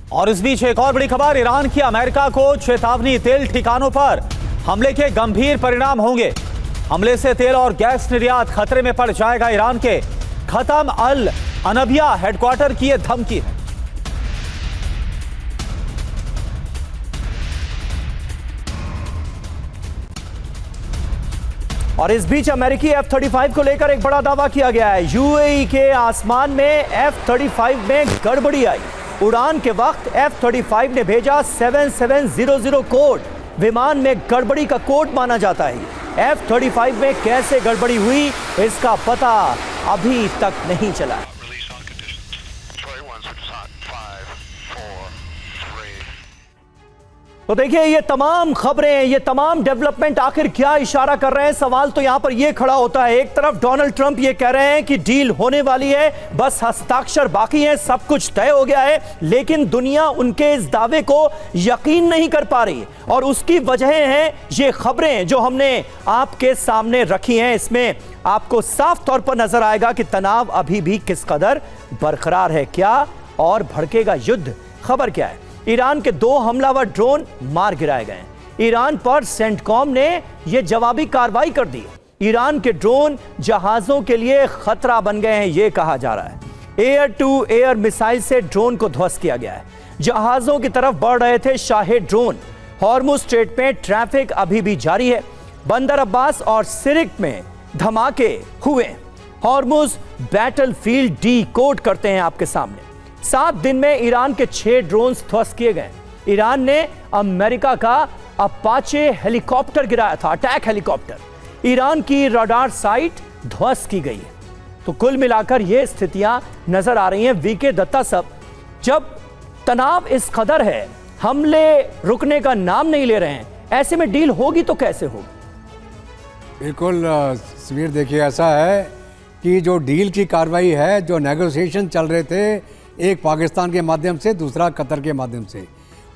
और इस बीच एक और बड़ी खबर, ईरान की अमेरिका को चेतावनी, तेल ठिकानों पर हमले के गंभीर परिणाम होंगे। हमले से तेल और गैस निर्यात खतरे में पड़ जाएगा ईरान के। खत्म अल अनबिया हेडक्वार्टर की यह धमकी है। और इस बीच अमेरिकी F-35 को लेकर एक बड़ा दावा किया गया है। यूएई के आसमान में F-35 में गड़बड़ी आई। उड़ान के वक्त F-35 ने भेजा 7700 कोड। विमान में गड़बड़ी का कोड माना जाता है। F-35 में कैसे गड़बड़ी हुई इसका पता अभी तक नहीं चला। तो देखिए, ये तमाम खबरें, ये तमाम डेवलपमेंट आखिर क्या इशारा कर रहे हैं? सवाल तो यहां पर ये खड़ा होता है। एक तरफ डोनाल्ड ट्रंप ये कह रहे हैं कि डील होने वाली है, बस हस्ताक्षर बाकी है, सब कुछ तय हो गया है, लेकिन दुनिया उनके इस दावे को यकीन नहीं कर पा रही। और उसकी वजह है ये खबरें जो हमने आपके सामने रखी हैं। इसमें आपको साफ तौर पर नजर आएगा कि तनाव अभी भी किस कदर बरकरार है। क्या और भड़केगा युद्ध? खबर क्या है? ईरान के 2 हमलावर ड्रोन मार गिराए गए। ईरान पर सेंटकॉम ने यह जवाबी कार्रवाई कर दी। ईरान के ड्रोन जहाजों के लिए खतरा बन गए हैं, यह कहा जा रहा है। एयर टू एयर मिसाइल से ड्रोन को ध्वस्त किया गया है। जहाजों की तरफ बढ़ रहे थे शाहे ड्रोन। हॉर्मुज स्ट्रेट में ट्रैफिक अभी भी जारी है। बंदर अब्बास और सिरिक में धमाके हुए। हॉर्मुज बैटलफील्ड डी कोड करते हैं आपके सामने। 7 दिन में ईरान के 6 ड्रोन्स ध्वस्त किए गए। ईरान ने अमेरिका का अपाचे हेलीकॉप्टर गिराया था, अटैक हेलीकॉप्टर। ईरान की रडार साइट ध्वस्त की गई है। तो कुल मिलाकर ये स्थितियां नजर आ रही हैं। वीके दत्ता साहब, जब तनाव इस कदर है, हमले रुकने का नाम नहीं ले रहे हैं, ऐसे में डील होगी तो कैसे होगी? बिल्कुल समीर, देखिए ऐसा है कि जो डील की कार्रवाई है, जो नेगोशिएशन चल रहे थे, एक पाकिस्तान के माध्यम से, दूसरा कतर के माध्यम से,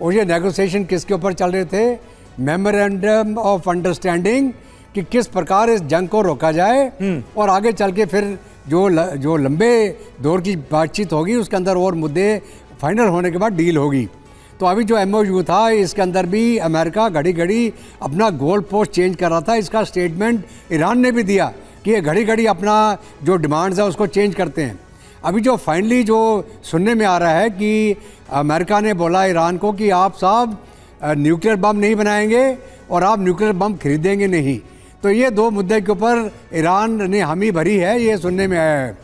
और ये नेगोशिएशन किसके ऊपर चल रहे थे? मेमोरेंडम ऑफ अंडरस्टैंडिंग कि किस प्रकार इस जंग को रोका जाए और आगे चल के फिर जो लंबे दौर की बातचीत होगी उसके अंदर और मुद्दे फाइनल होने के बाद डील होगी। तो अभी जो MOU था, इसके अंदर भी अमेरिका घड़ी घड़ी अपना गोल पोस्ट चेंज कर रहा था। इसका स्टेटमेंट ईरान ने भी दिया कि ये घड़ी घड़ी अपना जो डिमांड्स है उसको चेंज करते हैं। अभी जो फाइनली जो सुनने में आ रहा है कि अमेरिका ने बोला ईरान को कि आप साहब न्यूक्लियर बम नहीं बनाएंगे और आप न्यूक्लियर बम खरीदेंगे नहीं। तो ये 2 मुद्दे के ऊपर ईरान ने हामी भरी है, ये सुनने में आया है।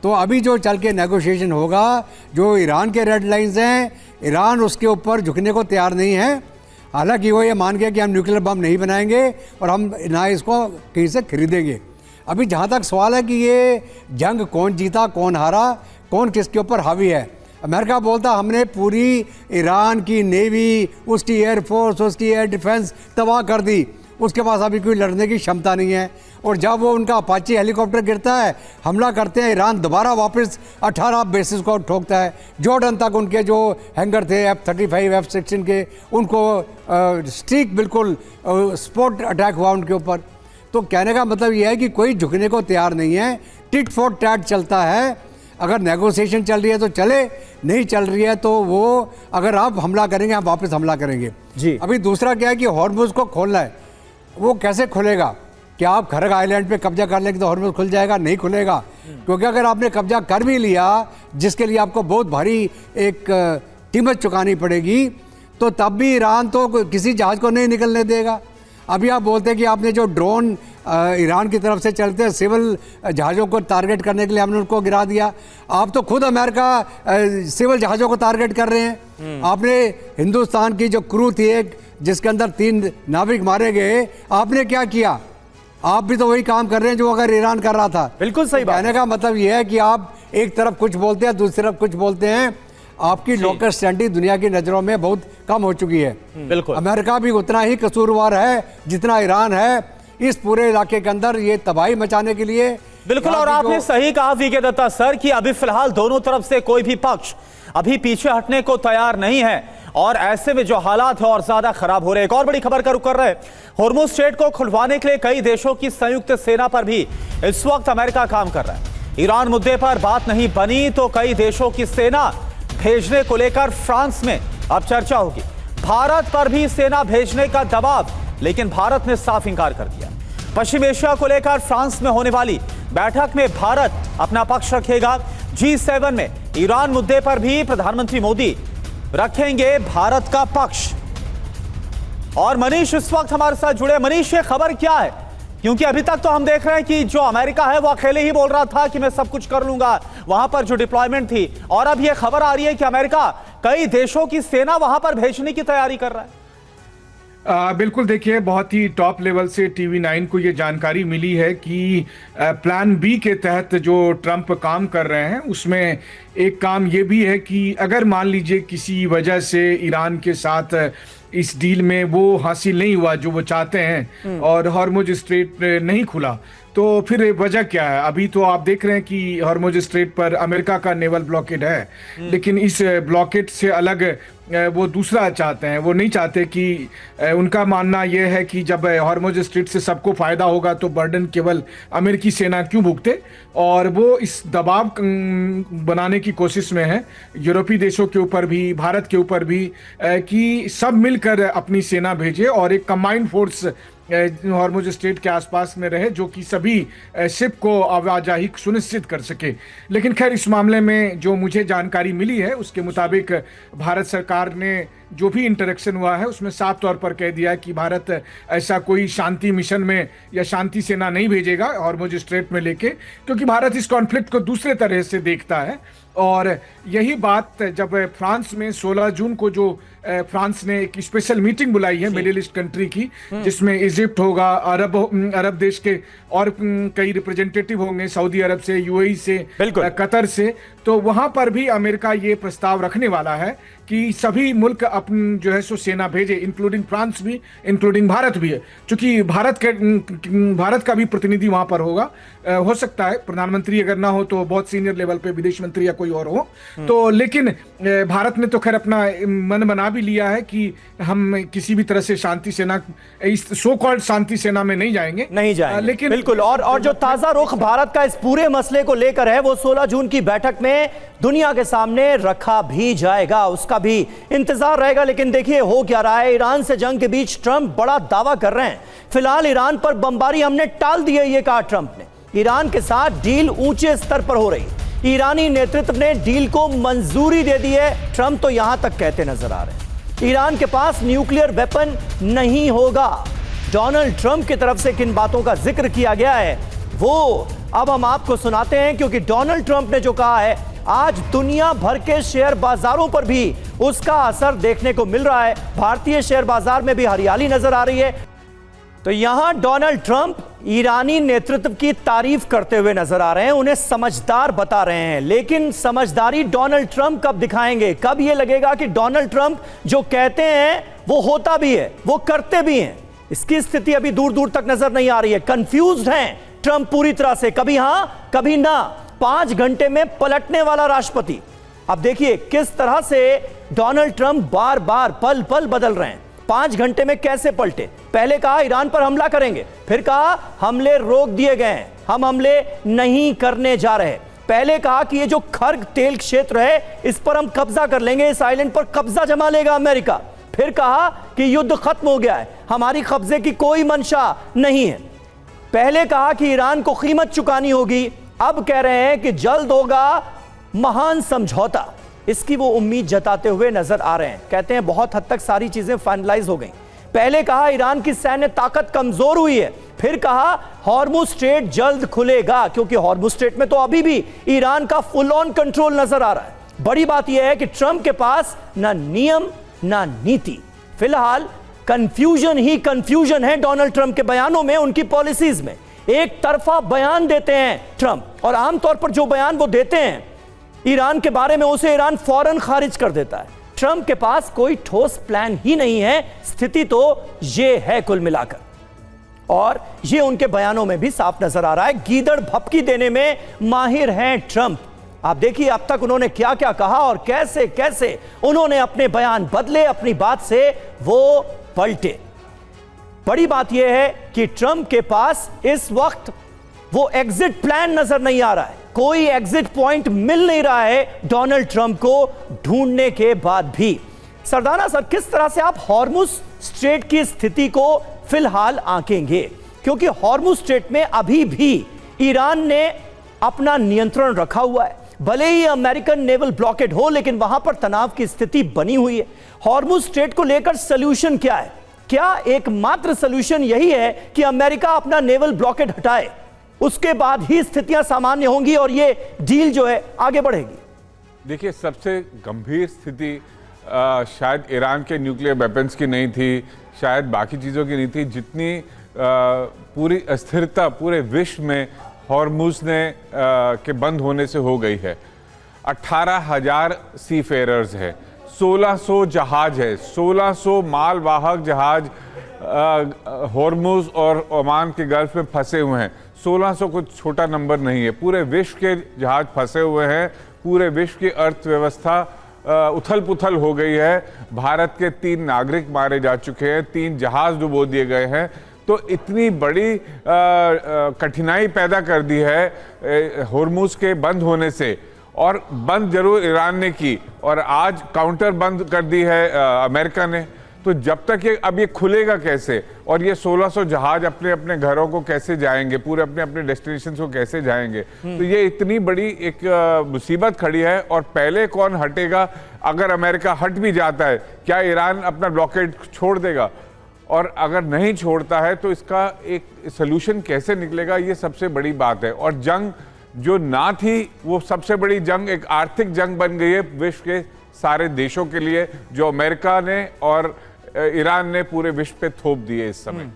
तो अभी जो चल के नेगोशिएशन होगा, जो ईरान के रेड लाइंस हैं, ईरान उसके ऊपर झुकने को तैयार नहीं है। हालांकि वो ये मान गया कि हम न्यूक्लियर बम नहीं बनाएंगे और हम ना इसको कहीं से खरीदेंगे। अभी जहाँ तक सवाल है कि ये जंग कौन जीता, कौन हारा, कौन किसके ऊपर हावी है। अमेरिका बोलता हमने पूरी ईरान की नेवी, उसकी एयरफोर्स, उसकी एयर डिफेंस तबाह कर दी, उसके पास अभी कोई लड़ने की क्षमता नहीं है। और जब वो उनका अपाचे हेलीकॉप्टर गिरता है, हमला करते हैं, ईरान दोबारा वापस 18 बेसिस को ठोकता है। जॉर्डन तक उनके जो हैंगर थे F-35, F-16 के, उनको स्ट्रीक बिल्कुल स्पॉट अटैक हुआ उनके ऊपर। तो कहने का मतलब यह है कि कोई झुकने को तैयार नहीं है। टिट फॉर टैट चलता है। अगर नेगोशिएशन चल रही है तो चले, नहीं चल रही है तो वो अगर आप हमला करेंगे, आप वापस हमला करेंगे जी। अभी दूसरा क्या है कि हॉर्मुज को खोलना है। वो कैसे खुलेगा? क्या आप खरग आइलैंड पे कब्जा कर लेंगे तो हॉर्मुज खुल जाएगा? नहीं खुलेगा, क्योंकि अगर आपने कब्जा कर भी लिया, जिसके लिए आपको बहुत भारी एक कीमत चुकानी पड़ेगी, तो तब भी ईरान तो किसी जहाज को नहीं निकलने देगा। अभी आप बोलते हैं कि आपने जो ड्रोन ईरान की तरफ से चलते हैं सिविल जहाज़ों को टारगेट करने के लिए हमने उनको गिरा दिया। आप तो खुद अमेरिका सिविल जहाज़ों को टारगेट कर रहे हैं। आपने हिंदुस्तान की जो क्रू थी एक, जिसके अंदर 3 नाविक मारे गए, आपने क्या किया? आप भी तो वही काम कर रहे हैं जो अगर ईरान कर रहा था। बिल्कुल सही बात। कहने का मतलब यह है कि आप एक तरफ कुछ बोलते हैं, दूसरी तरफ कुछ बोलते हैं। आपकी लोकल स्टैंडिंग दुनिया की नज़रों में बहुत कम हो चुकी है। बिल्कुल, अमेरिका भी उतना ही कसूरवार है जितना ईरान है इस पूरे इलाके के अंदर ये तबाही मचाने के लिए। बिल्कुल, और आपने सही कहा वीके दत्ता सर कि अभी फिलहाल दोनों तरफ से कोई भी पक्ष अभी पीछे हटने को तैयार नहीं है, और ऐसे में जो हालात है और ज्यादा खराब हो रहे हैं। एक और बड़ी खबर का रुख कर रहे, हॉर्मुज स्ट्रेट को खुलवाने के लिए कई देशों की संयुक्त सेना पर भी इस वक्त अमेरिका काम कर रहा है। ईरान मुद्दे पर बात नहीं बनी तो कई देशों की सेना भेजने को लेकर फ्रांस में अब चर्चा होगी। भारत पर भी सेना भेजने का दबाव, लेकिन भारत ने साफ इंकार कर दिया। पश्चिम एशिया को लेकर फ्रांस में होने वाली बैठक में भारत अपना पक्ष रखेगा। G7 में ईरान मुद्दे पर भी प्रधानमंत्री मोदी रखेंगे भारत का पक्ष। और मनीष इस वक्त हमारे साथ जुड़े। मनीष, ये खबर क्या है? क्योंकि अभी तक तो हम देख रहे हैं कि जो अमेरिका है वो अकेले ही बोल रहा था कि मैं सब कुछ कर लूंगा, वहां पर जो डिप्लॉयमेंट थी, और अब ये खबर आ रही है कि अमेरिका कई देशों की सेना वहां पर भेजने की तैयारी कर रहा है। बिल्कुल, देखिए, बहुत ही टॉप लेवल से TV9 को ये जानकारी मिली है कि प्लान बी के तहत जो ट्रंप काम कर रहे हैं उसमें एक काम ये भी है कि अगर मान लीजिए किसी वजह से ईरान के साथ इस डील में वो हासिल नहीं हुआ जो वो चाहते हैं और हॉर्मुज स्ट्रेट नहीं खुला, तो फिर वजह क्या है? अभी तो आप देख रहे हैं कि हॉर्मुज स्ट्रेट पर अमेरिका का नेवल ब्लॉकेड है, लेकिन इस ब्लॉकेड से अलग वो दूसरा चाहते हैं। वो नहीं चाहते कि उनका मानना यह है कि जब हॉर्मुज स्ट्रेट से सबको फायदा होगा तो बर्डन केवल अमेरिकी सेना क्यों भुगते, और वो इस दबाव बनाने की कोशिश में है यूरोपीय देशों के ऊपर भी, भारत के ऊपर भी, कि सब मिलकर अपनी सेना भेजे और एक कंबाइंड फोर्स हॉर्मुज स्ट्रेट के आसपास में रहे जो कि सभी शिप को आवाजाही सुनिश्चित कर सके। लेकिन खैर, इस मामले में जो मुझे जानकारी मिली है उसके मुताबिक भारत सरकार ने जो भी इंटरेक्शन हुआ है उसमें साफ तौर पर कह दिया कि भारत ऐसा कोई शांति मिशन में या शांति सेना नहीं भेजेगा हॉर्मुज स्ट्रेट में लेके, क्योंकि भारत इस कॉन्फ्लिक्ट को दूसरे तरह से देखता है। और यही बात जब फ्रांस में 16 जून को जो फ्रांस ने एक स्पेशल मीटिंग बुलाई है मिडिल ईस्ट कंट्री की, जिसमें इजिप्ट होगा, अरब देश के और कई रिप्रेजेंटेटिव होंगे, सऊदी अरब से, UAE से, कतर से, तो वहां पर भी अमेरिका ये प्रस्ताव रखने वाला है कि सभी मुल्क अपनी जो है सो सेना भेजे, इंक्लूडिंग फ्रांस भी, इंक्लूडिंग भारत भी है, क्योंकि भारत का भी प्रतिनिधि वहां पर होगा। हो सकता है प्रधानमंत्री अगर ना हो तो बहुत सीनियर लेवल पे विदेश मंत्री या कोई और हो, तो लेकिन भारत ने तो खैर अपना मन बना भी लिया है कि हम किसी भी तरह से शांति सेना, इस सो कॉल्ड शांति सेना में नहीं जाएंगे, लेकिन बिल्कुल। और जो ताजा रुख भारत का इस पूरे मसले को लेकर है वो 16 जून की बैठक में दुनिया के सामने रखा भी जाएगा, उसका भी इंतजार रहेगा। लेकिन देखिए हो क्या रहा है। ईरान से जंग के बीच ट्रंप बड़ा दावा कर रहे हैं। फिलहाल ईरान पर बमबारी हमने टाल दी है, ये कहा ट्रंप ने। ईरान के साथ डील ऊंचे स्तर पर हो रही। ईरानी नेतृत्व ने डील को मंजूरी दे दी है। ट्रंप तो यहां तक कहते नजर आ रहे हैं ईरान के पास न्यूक्लियर वेपन नहीं होगा। डोनाल्ड ट्रंप की तरफ से किन बातों का जिक्र किया गया है वो अब हम आपको सुनाते हैं, क्योंकि डोनाल्ड ट्रंप ने जो कहा है आज दुनिया भर के शेयर बाजारों पर भी उसका असर देखने को मिल रहा है। भारतीय शेयर बाजार में भी हरियाली नजर आ रही है। तो यहां डोनाल्ड ट्रंप ईरानी नेतृत्व की तारीफ करते हुए नजर आ रहे हैं, उन्हें समझदार बता रहे हैं। लेकिन समझदारी डोनाल्ड ट्रंप कब दिखाएंगे? कब यह लगेगा कि डोनाल्ड ट्रंप जो कहते हैं वो होता भी है, वो करते भी हैं? इसकी स्थिति अभी दूर दूर तक नजर नहीं आ रही है। कंफ्यूज्ड हैं ट्रंप पूरी तरह से, कभी हां कभी ना। 5 घंटे में पलटने वाला राष्ट्रपति। अब देखिए किस तरह से डोनाल्ड ट्रंप बार बार पल पल बदल रहे हैं। 5 घंटे में कैसे पलटे? पहले कहा ईरान पर हमला करेंगे, फिर कहा हमले रोक दिए गए हैं, हम हमले नहीं करने जा रहे। पहले कहा कि ये जो खर्ग तेल क्षेत्र है इस पर हम कब्जा कर लेंगे, इस आइलैंड पर कब्जा जमा लेगा अमेरिका। फिर कहा कि युद्ध खत्म हो गया है, हमारी कब्जे की कोई मंशा नहीं है। पहले कहा कि ईरान को कीमत चुकानी होगी, अब कह रहे हैं कि जल्द होगा महान समझौता। इसकी वो उम्मीद जताते हुए नजर आ रहे हैं। कहते हैं बहुत हद तक सारी चीजें फाइनलाइज हो गई। पहले कहा ईरान की सैन्य ताकत कमजोर हुई है, फिर कहा हॉर्मुज स्ट्रेट जल्द खुलेगा, क्योंकि हॉर्मुज स्ट्रेट में तो अभी भी ईरान का फुल ऑन कंट्रोल नजर आ रहा है। बड़ी बात यह है कि ट्रंप के पास ना नियम ना नीति। फिलहाल कंफ्यूजन ही कंफ्यूजन है डोनाल्ड ट्रंप के बयानों में, उनकी पॉलिसीज में। एक तरफा बयान देते हैं ट्रंप, और आमतौर पर जो बयान वो देते हैं ईरान के बारे में उसे ईरान फौरन खारिज कर देता है। ट्रंप के पास कोई ठोस प्लान ही नहीं है। स्थिति तो ये है कुल मिलाकर, और ये उनके बयानों में भी साफ नजर आ रहा है। गीदड़ भपकी देने में माहिर हैं ट्रंप। आप देखिए अब तक उन्होंने क्या क्या कहा और कैसे कैसे उन्होंने अपने बयान बदले, अपनी बात से वो पलटे। बड़ी बात यह है कि ट्रंप के पास इस वक्त वो एग्जिट प्लान नजर नहीं आ रहा है। कोई एग्जिट पॉइंट मिल नहीं रहा है डोनाल्ड ट्रंप को ढूंढने के बाद भी। सरदाना सर, किस तरह से आप हॉर्मुज स्ट्रेट की स्थिति को फिलहाल आंकेंगे, क्योंकि हॉर्मुज स्ट्रेट में अभी भी ईरान ने अपना नियंत्रण रखा हुआ है, भले ही अमेरिकन नेवल ब्लॉकेड हो लेकिन वहां पर तनाव की स्थिति बनी हुई है। हॉर्मुज स्ट्रेट को लेकर सॉल्यूशन क्या है? क्या एकमात्र सॉल्यूशन यही है कि अमेरिका अपना नेवल ब्लॉकेड हटाए, उसके बाद ही स्थितियां सामान्य होंगी और ये डील जो है आगे बढ़ेगी? देखिए, सबसे गंभीर स्थिति शायद ईरान के न्यूक्लियर वेपन्स की नहीं थी, शायद बाकी चीज़ों की नहीं थी, जितनी पूरी अस्थिरता पूरे विश्व में हॉर्मुज के बंद होने से हो गई है। 18,000 सी फेयरर्स है, 1600 जहाज है, 1600 मालवाहक जहाज हॉर्मुज और ओमान के गल्फ में फंसे हुए हैं। 1600 कुछ छोटा नंबर नहीं है, पूरे विश्व के जहाज फंसे हुए हैं, पूरे विश्व की अर्थव्यवस्था उथल पुथल हो गई है। भारत के 3 नागरिक मारे जा चुके हैं, 3 जहाज डुबो दिए गए हैं। तो इतनी बड़ी कठिनाई पैदा कर दी है हॉर्मुज के बंद होने से, और बंद जरूर ईरान ने की और आज काउंटर बंद कर दी है अमेरिका ने। तो जब तक ये खुलेगा कैसे, और ये 1600 जहाज अपने अपने घरों को कैसे जाएंगे, पूरे अपने अपने डेस्टिनेशन को कैसे जाएंगे, तो ये इतनी बड़ी एक मुसीबत खड़ी है। और पहले कौन हटेगा? अगर अमेरिका हट भी जाता है, क्या ईरान अपना ब्लॉकेड छोड़ देगा? और अगर नहीं छोड़ता है तो इसका एक सलूशन कैसे निकलेगा, ये सबसे बड़ी बात है। और जंग जो ना थी, वो सबसे बड़ी जंग एक आर्थिक जंग बन गई है विश्व के सारे देशों के लिए, जो अमेरिका ने और ईरान ने पूरे विश्व पे थोप दिए इस समय।